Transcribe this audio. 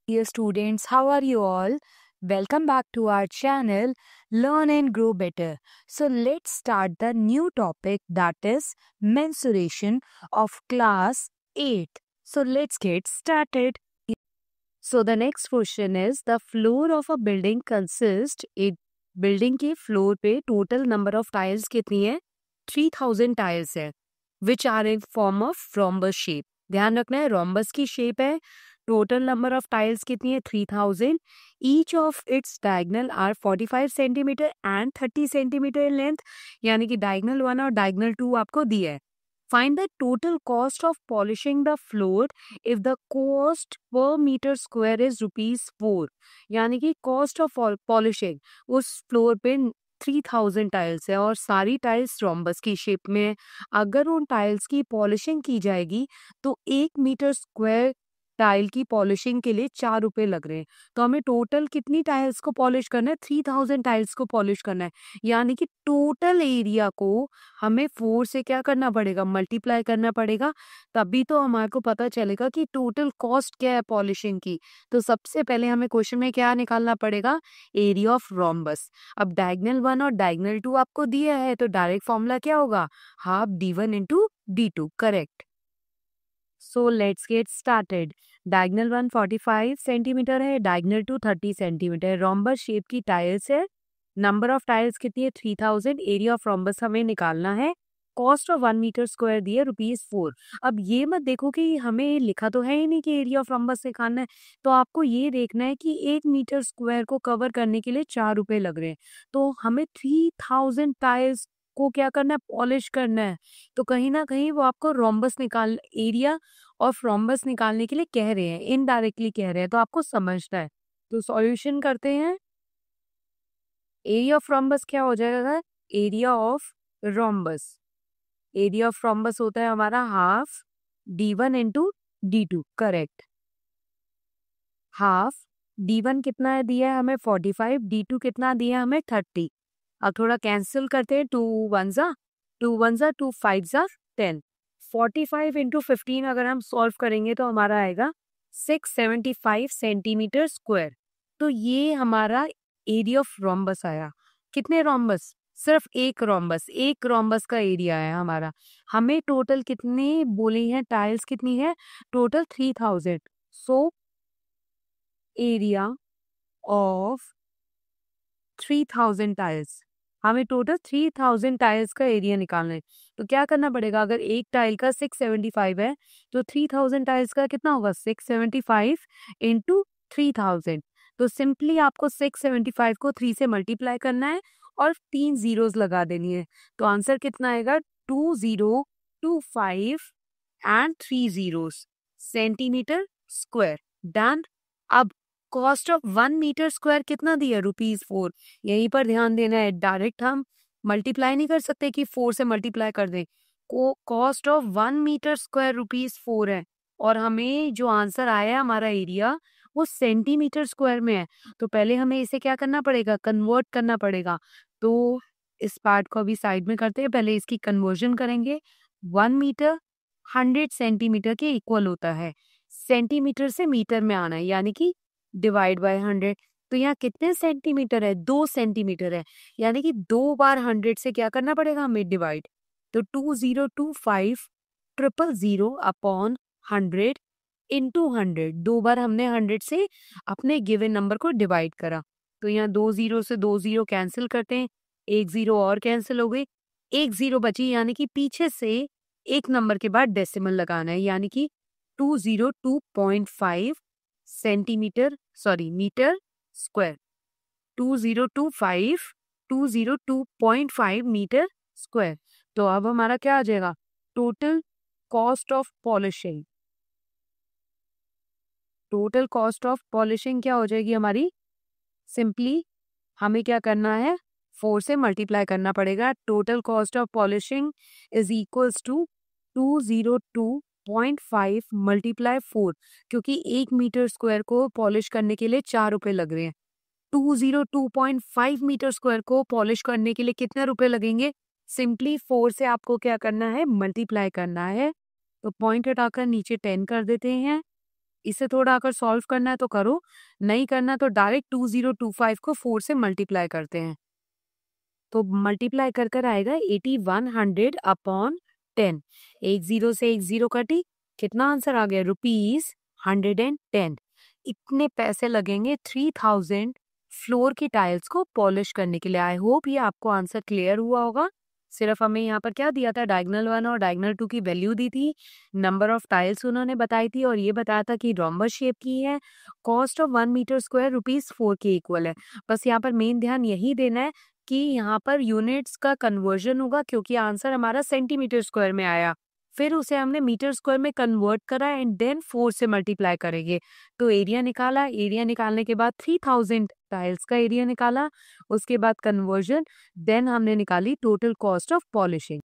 Dear students, how are you all? Welcome back to our channel Learn and Grow Better. So let's start the new topic, that is mensuration of class 8. So let's get started. So the next question is, the floor of a building consists, एक building के floor पे total number of tiles कितनी है? 3000 tiles है, which are in form of rhombus shape. ध्यान रखना है rhombus की शेप है. टोटल नंबर ऑफ टाइल्स कितनी है? 3000. Each of its diagonal are 45 centimetre and 30 centimetre in length. यानी कि डायगनल 1 और डायगनल 2 आपको दिया है. Find the total cost of polishing the floor if the cost per meter square is ₹4. यानी कि cost of polishing उस फ्लोर पे 3000 टाइल्स है और सारी टाइल्स रोम्बस की शेप में है. अगर उन टाइल्स की पॉलिशिंग की जाएगी तो 1 मीटर स्क्वायर टाइल की पॉलिशिंग के लिए ₹4 लग रहे हैं. तो हमें टोटल कितनी टाइल्स को पॉलिश करना है? 3000 टाइल्स को पॉलिश करना है. यानी कि टोटल एरिया को हमें 4 से क्या करना पड़ेगा? मल्टीप्लाई करना पड़ेगा. तभी तो हमारे को पता चलेगा कि टोटल कॉस्ट क्या है पॉलिशिंग की. तो सबसे पहले हमें क्वेश्चन में क्या निकालना पड़ेगा? Area of rhombus. अब डायगनल 1 और डायगनल 2 आपको दिया है तो डायरेक्ट फॉर्मूला क्या होगा? Half D1 into D2. Correct. So let's get started. Diagonal 1 45 centimetre है, डायगनल 2 30 सेंटीमीटर. रोम्बस शेप की टाइल्स है. नंबर ऑफ टाइल्स कितनी है? 3000. एरिया ऑफ रोम्बस हमें निकालना है. कॉस्ट ऑफ 1 मीटर स्क्वायर दिए ₹4. अब ये मत देखो कि हमें लिखा तो है ही नहीं कि एरिया ऑफ रोम्बस निकालना है. तो आपको ये देखना है कि 1 मीटर स्क्वायर को कवर करने के लिए ₹4 लग रहे हैं. तो हमें 3000 टाइल्स को क्या करना है? पॉलिश करना है. तो कहीं ना कहीं वो आपको रोम्बस निकाल एरिया ऑफ रोम्बस निकालने के लिए कह रहे हैं, इनडायरेक्टली कह रहे हैं. तो आपको समझना है. तो सॉल्यूशन करते हैं. एरिया ऑफ रोम्बस क्या हो जाएगा? Area of rhombus. Area of rhombus होता है हमारा half D1 into D2. Correct. Half D1 कितना है दिया है हमें? 45. D2 कितना दिया है हमें? 30. अब थोड़ा कैंसिल करते हैं. 2 1 जा 2 5 जा 10. 45 इंटू 15 अगर हम सॉल्व करेंगे तो हमारा आएगा 675 सेंटीमीटर स्क्वायर. तो ये हमारा एरिया ऑफ रोम्बस आया. कितने रोम्बस? सिर्फ एक रोम्बस का एरिया है हमारा. हमें टोटल कितने बोले हैं? टाइल्स कितनी है? Total 3000. So area of 3000 tiles, हमें टोटल 3000 टाइल्स का एरिया निकालना है. तो क्या करना पड़ेगा? अगर एक टाइल का 675 है तो 3000 टाइल्स का कितना होगा? 675 इंटू 3000. तो सिंपली आपको 675 को 3 से मल्टीप्लाई करना है और 3 जीरोस लगा देनी है. तो आंसर कितना आएगा? 2025 and 3 zeros centimetre square. Done. अब कॉस्ट ऑफ 1 मीटर स्क्वायर कितना दिया? ₹4. यहीं पर ध्यान देना है. डायरेक्ट हम मल्टीप्लाई नहीं कर सकते कि 4 से मल्टीप्लाई कर दें. कॉस्ट ऑफ 1 मीटर स्क्वायर ₹4 है और हमें जो आंसर आया हमारा एरिया वो सेंटीमीटर स्क्वायर में है. तो पहले हमें इसे क्या करना पड़ेगा? कन्वर्ट करना पड़ेगा. तो इस पार्ट को अभी साइड में करते हैं. पहले इसकी कन्वर्जन करेंगे. 1 मीटर 100 सेंटीमीटर के इक्वल होता है. सेंटीमीटर से मीटर में आना है यानी कि डिवाइड बाय 100. तो यहाँ कितने सेंटीमीटर है? 2 सेंटीमीटर है. यानी कि 2 बार 100 से क्या करना पड़ेगा हमें? डिवाइड. तो 2025 000 अपॉन 100 इंटू 100. 2 बार हमने 100 से अपने गिवन नंबर को डिवाइड करा. तो यहाँ 2 जीरो से 2 जीरो कैंसिल करते हैं. 1 जीरो और कैंसिल हो गई. 1 जीरो बची यानी कि पीछे से एक नंबर के बाद डेसिमल लगाना है. यानी कि 202.5 centimetre metre square. 202.5 metre square. तो अब हमारा क्या आ जाएगा? Total cost of polishing. Total cost of polishing क्या हो जाएगी हमारी? सिंपली हमें क्या करना है? 4 से मल्टीप्लाई करना पड़ेगा. Total cost of polishing is equals to 202.5 multiply 4, क्योंकि 1 मीटर स्क्वायर को पॉलिश करने के लिए ₹4 लग रहे हैं. 202.5 मीटर स्क्वायर को पॉलिश करने के लिए कितने रुपए लगेंगे? सिंपली 4 से आपको क्या करना है? मल्टीप्लाई करना है. तो पॉइंट हटाकर नीचे 10 कर देते हैं। इसे थोड़ा अगर सॉल्व करना है तो करो, नहीं करना तो डायरेक्ट 2025 को 4 से मल्टीप्लाई करते हैं। तो मल्टीप्लाई कर कर आएगा 8100 अपॉन 10। एक जीरो से एक जीरो कटी, कितना आंसर आ गया? ₹110। इतने पैसे लगेंगे 3000 फ्लोर की टाइल्स को पॉलिश करने के लिए। आई होप ये आपको आंसर क्लियर हुआ होगा। सिर्फ हमें यहाँ पर क्या दिया था, डायगोनल 1 और डायगोनल 2 की वैल्यू दी थी, नंबर ऑफ टाइल्स उन्होंने बताई थी और ये बताया था कि रोम्बस शेप की है, कॉस्ट ऑफ 1 मीटर स्क्वायर ₹4 के इक्वल है। बस यहाँ पर मेन ध्यान यही देना है कि यहाँ पर यूनिट्स का कन्वर्जन होगा, क्योंकि आंसर हमारा सेंटीमीटर स्क्वायर में आया, फिर उसे हमने मीटर स्क्वायर में कन्वर्ट करा एंड देन 4 से मल्टीप्लाई करेंगे। तो एरिया निकाला, एरिया निकालने के बाद 3000 टाइल्स का एरिया निकाला, उसके बाद कन्वर्जन, देन हमने निकाली टोटल कॉस्ट ऑफ पॉलिशिंग।